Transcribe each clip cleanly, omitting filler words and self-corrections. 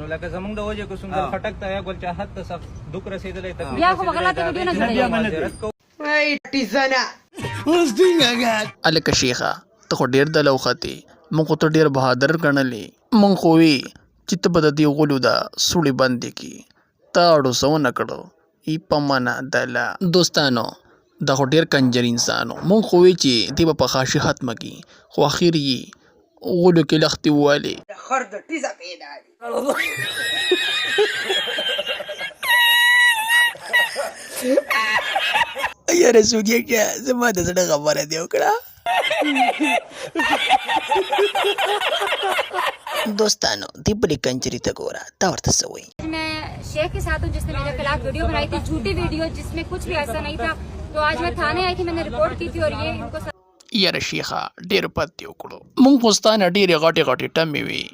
نو لکه زمونږ د وجه کو سندر خټک ته ګل چاحت ته سب دک رسیدلې تکلیف بیا خو غلطه ویډیو نه جوړوي الک شیخه ته خو ډیر د لوخته مونږ ته ډیر بهادر ګڼلې مونږ خو وی چې ته به د دې غلو دا سوړي باندې کی تاړو سو نه کړو ای پمنه دلا دوستانو دا خو ډیر کنجر انسانو مونږ خو وی چې دی په خاصه ختمه کی خو اخر یې غلو کې لختي واله خرد ټیزه پیدا یاره سوجي چې زما د زړه خبره دی وکړه دوستانو دی بلی کنجری ته ګوره تا ورته څه وایي मैं शेख के साथ हूँ जिसने मेरे खिलाफ वीडियो बनाई थी, झूठी वीडियो जिसमें कुछ भी ऐसा नहीं था। तो आज मैं थाने आई थी, मैंने रिपोर्ट की थी और ये इनको یاره شیخه ډېر بد دې وکړو مونږ خو ستا نه ډېرې غټې غټې ټمې وي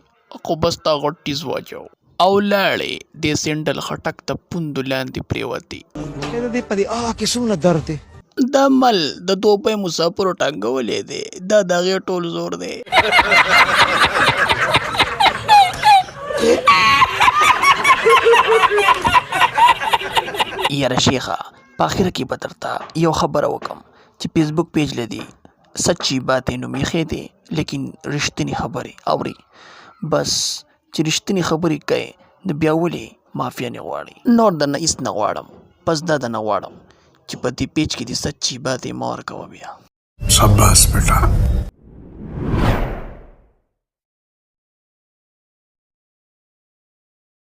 خو بس تا غټ ټیز واچو او لاړې دې سینډل خټک ته پوندو لاندې پرېوتې دا مل د دوپۍ مسافرو ټانګولی دی دا د هغې ټول زور دی یاره شیخه په اخر کې به درته یو خبره وکم چې فیسبوک پیج لدی سچی باتیں نومیخې دي لیکن رښتینی خبرې اوري بس چې رښتینی خبرې کوي نو بیا ولې معافیا نه غواړي نور د نه هېڅ نه غواړم بس دا د نه غواړم چې په دې پیج کې دې سچی باتیں ما ورکوه بیا शाबाश बेटा